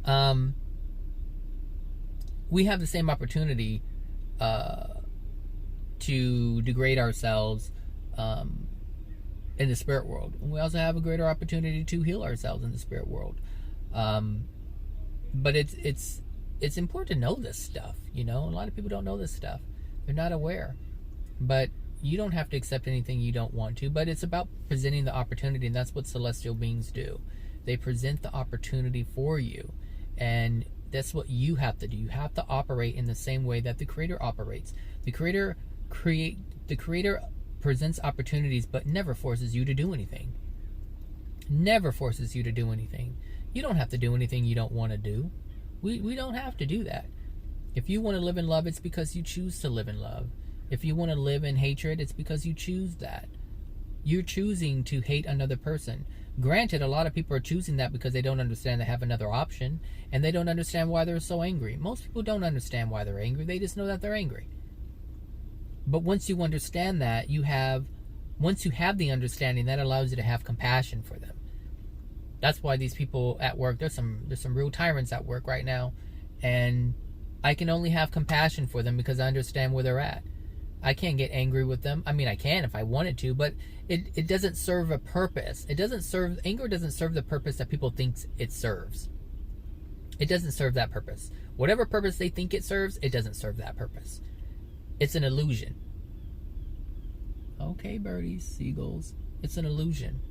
have the same opportunity to degrade ourselves in the spirit world. And we also have a greater opportunity to heal ourselves in the spirit world. But it's important to know this stuff, you know. A lot of people don't know this stuff. They're not aware. But you don't have to accept anything you don't want to. But it's about presenting the opportunity, and that's what celestial beings do. They present the opportunity for you. And that's what you have to do. You have to operate in the same way that the Creator operates. The Creator presents opportunities, but never forces you to do anything. Never forces you to do anything. You don't have to do anything you don't want to do. We don't have to do that. If you want to live in love, it's because you choose to live in love. If you want to live in hatred, it's because you choose that. You're choosing to hate another person. Granted, a lot of people are choosing that because they don't understand they have another option, and they don't understand why they're so angry. Most people don't understand why they're angry. They just know that they're angry. But once you understand that, once you have the understanding, that allows you to have compassion for them. That's why these people at work, there's some real tyrants at work right now, and I can only have compassion for them because I understand where they're at. I can't get angry with them. I mean, I can if I wanted to, but it doesn't serve a purpose. Anger doesn't serve the purpose that people think it serves. It doesn't serve that purpose. Whatever purpose they think it serves, it doesn't serve that purpose. It's an illusion. Okay, birdies, seagulls. It's an illusion.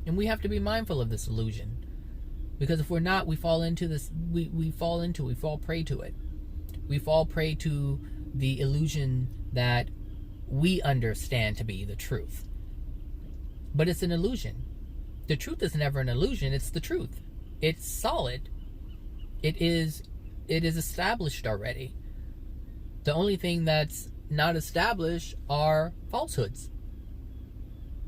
And we have to be mindful of this illusion. Because if we're not, we fall into this, we fall prey to it. We fall prey to the illusion that we understand to be the truth. But it's an illusion. The truth is never an illusion, it's the truth. It's solid. It is established already. The only thing that's not established are falsehoods.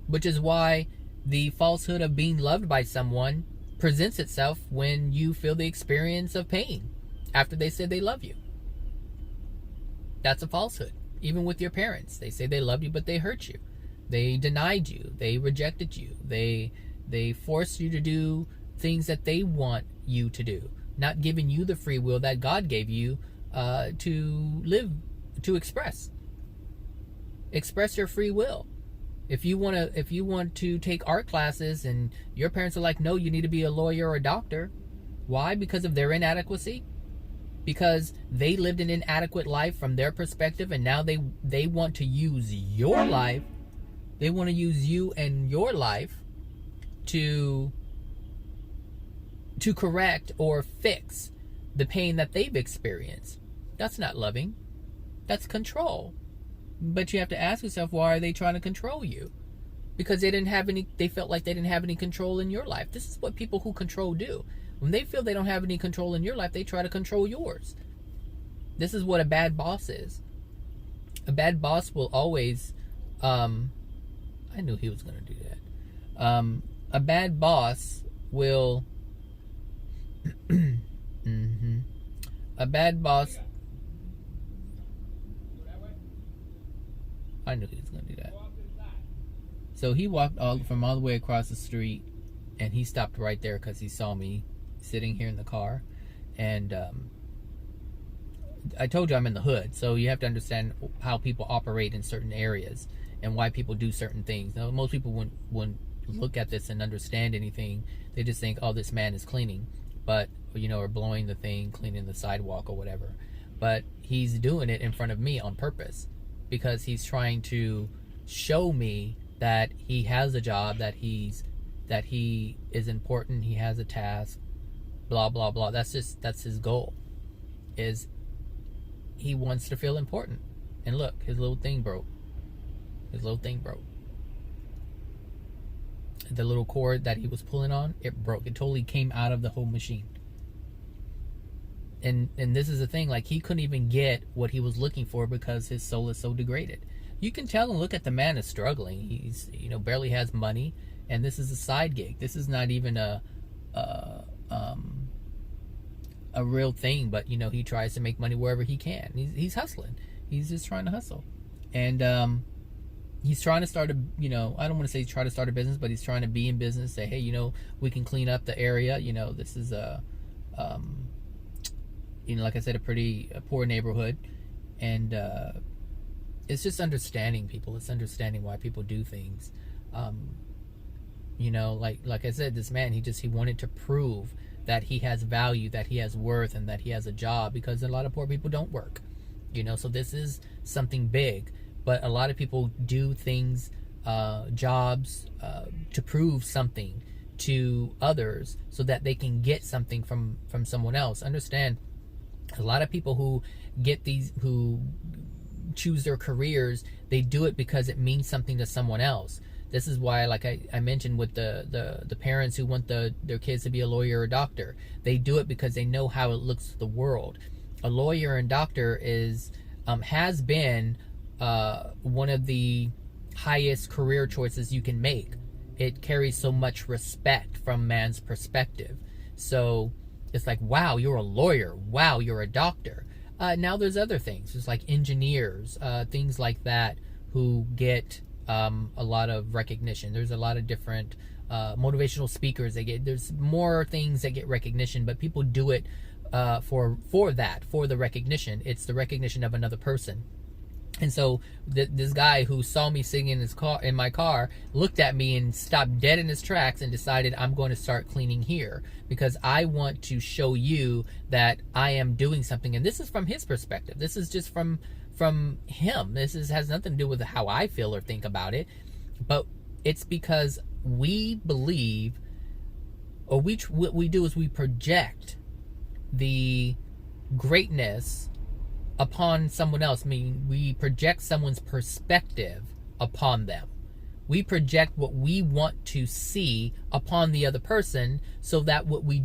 Which is why the falsehood of being loved by someone presents itself when you feel the experience of pain after they said they love you. That's a falsehood. Even with your parents, they say they loved you, but they hurt you. They denied you. They rejected you. They forced you to do things that they want you to do, not giving you the free will that God gave you to live, to express. Express your free will. If you want to take art classes and your parents are like, no, you need to be a lawyer or a doctor. Why? Because of their inadequacy? Because they lived an inadequate life from their perspective, and now they want to use your life. They want to use you and your life to correct or fix the pain that they've experienced. That's not loving. That's control. But you have to ask yourself, why are they trying to control you? Because they felt like they didn't have any control in your life. This is what people who control do. When they feel they don't have any control in your life, they try to control yours. This is what a bad boss is. A bad boss will always, I knew he was going to do that. A bad boss will, a bad boss, I knew he was going to do that. So he walked from all the way across the street, and he stopped right there because he saw me sitting here in the car. And I told you I'm in the hood, so you have to understand how people operate in certain areas and why people do certain things. Now, most people wouldn't look at this and understand anything. They just think, oh, this man is cleaning, but or blowing the thing, cleaning the sidewalk or whatever. But he's doing it in front of me on purpose because he's trying to show me that he has a job, that he is important, he has a task, blah blah blah. That's his goal. Is he wants to feel important. And look, his little thing broke. The little cord that he was pulling on, it broke. It totally came out of the whole machine. And this is the thing, like, he couldn't even get what he was looking for because his soul is so degraded. You can tell and look at the man is struggling. He's barely has money, and this is a side gig. This is not even a real thing, but he tries to make money wherever he can. He's hustling. He's just trying to hustle. And he's trying to start I don't want to say try to start a business, but he's trying to be in business, say, hey, we can clean up the area. This is a like I said, a pretty poor neighborhood. And it's just understanding people. It's understanding why people do things. Like I said, this man, he wanted to prove that he has value, that he has worth, and that he has a job, because a lot of poor people don't work. So this is something big. But a lot of people do things, jobs, to prove something to others so that they can get something from someone else. Understand, a lot of people who choose their careers, they do it because it means something to someone else. This is why, like I mentioned with the parents who want their kids to be a lawyer or a doctor, they do it because they know how it looks to the world. A lawyer and doctor has been one of the highest career choices you can make. It carries so much respect from man's perspective. So it's like, wow, you're a lawyer. Wow, you're a doctor. Now there's other things. There's like engineers, things like that, who get a lot of recognition. There's a lot of different motivational speakers. There's more things that get recognition, but people do it for the recognition. It's the recognition of another person. And so this guy who saw me sitting in my car looked at me and stopped dead in his tracks and decided, I'm going to start cleaning here because I want to show you that I am doing something. And this is from his perspective. This is just from him. This has nothing to do with how I feel or think about it. But it's because we believe, or what we do is we project the greatness upon someone else. I mean, we project someone's perspective upon them. We project what we want to see upon the other person, so that we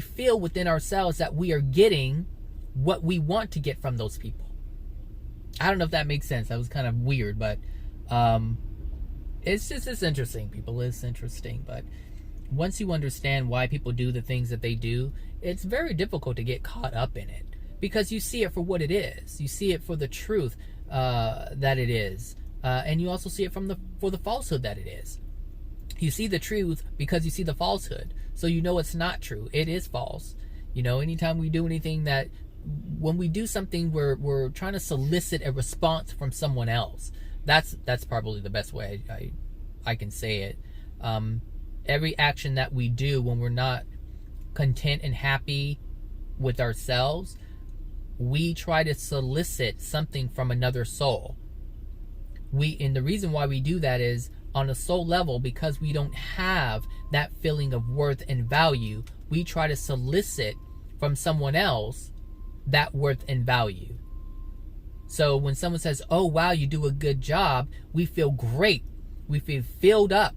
feel within ourselves that we are getting what we want to get from those people. I don't know if that makes sense. That was kind of weird, but it's interesting, people. It's interesting. But once you understand why people do the things that they do, it's very difficult to get caught up in it, because you see it for what it is. You see it for the truth that it is, and you also see it for the falsehood that it is. You see the truth because you see the falsehood, so it's not true. It is false. Anytime we do anything when we do something, we're trying to solicit a response from someone else. That's probably the best way I can say it. Every action that we do when we're not content and happy with ourselves, we try to solicit something from another soul. And the reason why we do that is on a soul level, because we don't have that feeling of worth and value. We try to solicit from someone else that worth and value. So when someone says, oh, wow, you do a good job, we feel great. We feel filled up.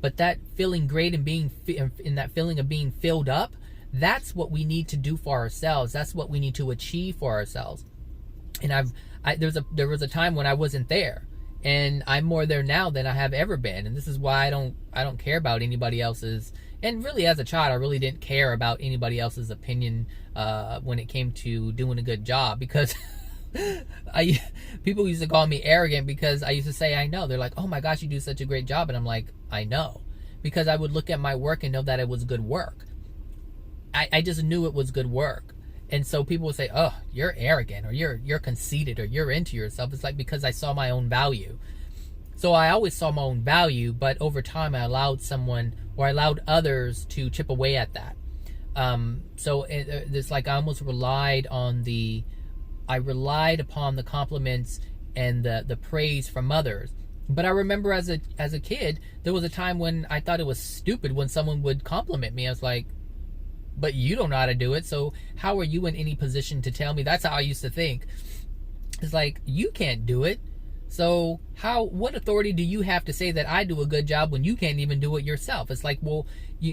But that feeling great and being in that feeling of being filled up, that's what we need to do for ourselves. That's what we need to achieve for ourselves. And there was a time when I wasn't there, and I'm more there now than I have ever been. And this is why I don't care about anybody else's. And really, as a child, I really didn't care about anybody else's opinion when it came to doing a good job, because people used to call me arrogant because I used to say I know. They're like, oh my gosh, you do such a great job, and I'm like, I know, because I would look at my work and know that it was good work. I just knew it was good work. And so people would say, oh, you're arrogant, or you're conceited, or you're into yourself. It's like, because I saw my own value. So I always saw my own value, but over time I allowed others to chip away at that. So it's like I almost relied upon the compliments and the praise from others. But I remember as a kid, there was a time when I thought it was stupid when someone would compliment me. I was like, but you don't know how to do it, so how are you in any position to tell me? That's how I used to think. It's like, you can't do it, so what authority do you have to say that I do a good job when you can't even do it yourself? It's like, well,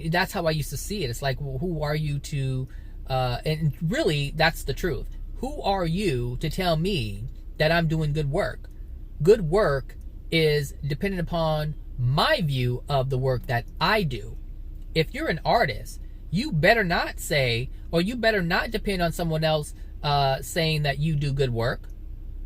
that's how I used to see it. It's like, well, who are you to, and really, that's the truth. Who are you to tell me that I'm doing good work? Good work is dependent upon my view of the work that I do. If you're an artist, you better not say, or you better not depend on someone else saying that you do good work.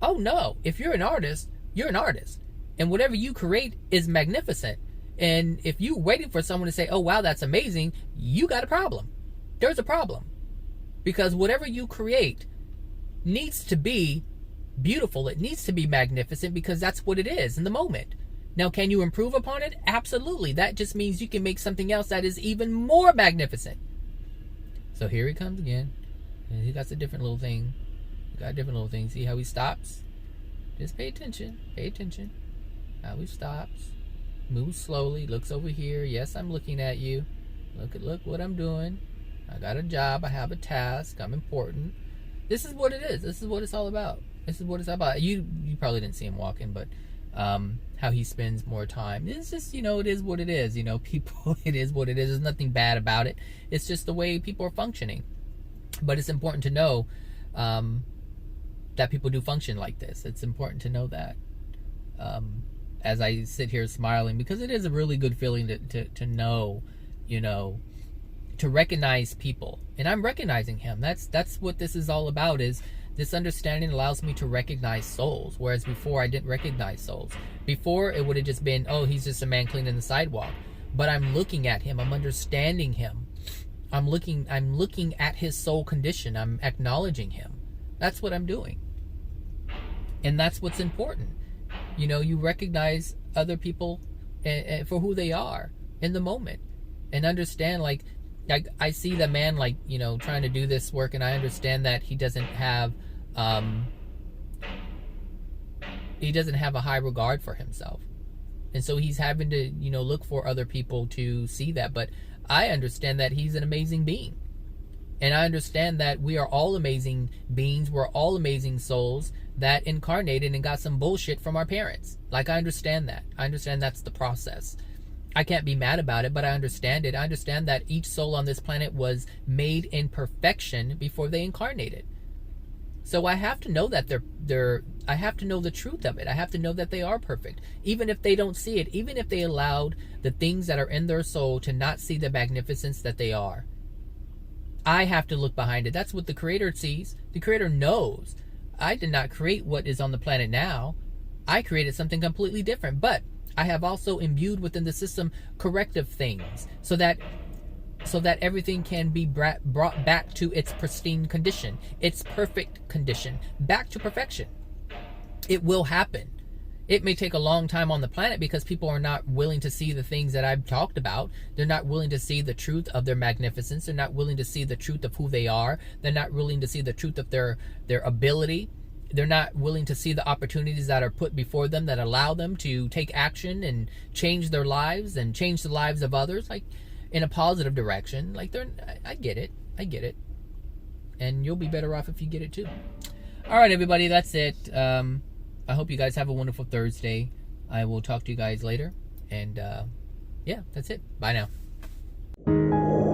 Oh no, if you're an artist, you're an artist. And whatever you create is magnificent. And if you're waiting for someone to say, oh wow, that's amazing, you got a problem. There's a problem. Because whatever you create needs to be beautiful. It needs to be magnificent, because that's what it is in the moment. Now, can you improve upon it? Absolutely. That just means you can make something else that is even more magnificent. So here he comes again. And he got a different little thing. He got a different little thing. See how he stops? Just pay attention. Pay attention. How he stops. Moves slowly. Looks over here. Yes, I'm looking at you. Look what I'm doing. I got a job. I have a task. I'm important. This is what it is. This is what it's all about. This is what it's all about. You probably didn't see him walking, but how he spends more time. It's just, it is what it is. People, it is what it is. There's nothing bad about it. It's just the way people are functioning. But it's important to know that people do function like this. It's important to know that. As I sit here smiling, because it is a really good feeling to know, to recognize people. And I'm recognizing him. That's what this is all about, is this understanding allows me to recognize souls, whereas before I didn't recognize souls. Before, it would have just been, oh, he's just a man cleaning the sidewalk. But I'm looking at him. I'm understanding him. I'm looking at his soul condition. I'm acknowledging him. That's what I'm doing. And that's what's important. You recognize other people for who they are in the moment, and understand, like I see the man, trying to do this work, and I understand that he doesn't have a high regard for himself. And so he's having to, look for other people to see that. But I understand that he's an amazing being. And I understand that we are all amazing beings. We're all amazing souls that incarnated and got some bullshit from our parents. I understand that. I understand that's the process. I can't be mad about it, but I understand it. I understand that each soul on this planet was made in perfection before they incarnated. So I have to know that I have to know the truth of it. I have to know that they are perfect. Even if they don't see it, even if they allowed the things that are in their soul to not see the magnificence that they are. I have to look behind it. That's what the Creator sees. The Creator knows. I did not create what is on the planet now. I created something completely different. But I have also imbued within the system corrective things so that everything can be brought back to its pristine condition, its perfect condition, back to perfection. It will happen. It may take a long time on the planet because people are not willing to see the things that I've talked about. They're not willing to see the truth of their magnificence. They're not willing to see the truth of who they are. They're not willing to see the truth of their ability. They're not willing to see the opportunities that are put before them that allow them to take action and change their lives and change the lives of others, in a positive direction. I get it. and you'll be better off if you get it too. All right, everybody, that's it. I hope you guys have a wonderful Thursday. I will talk to you guys later. And yeah, that's it. Bye now.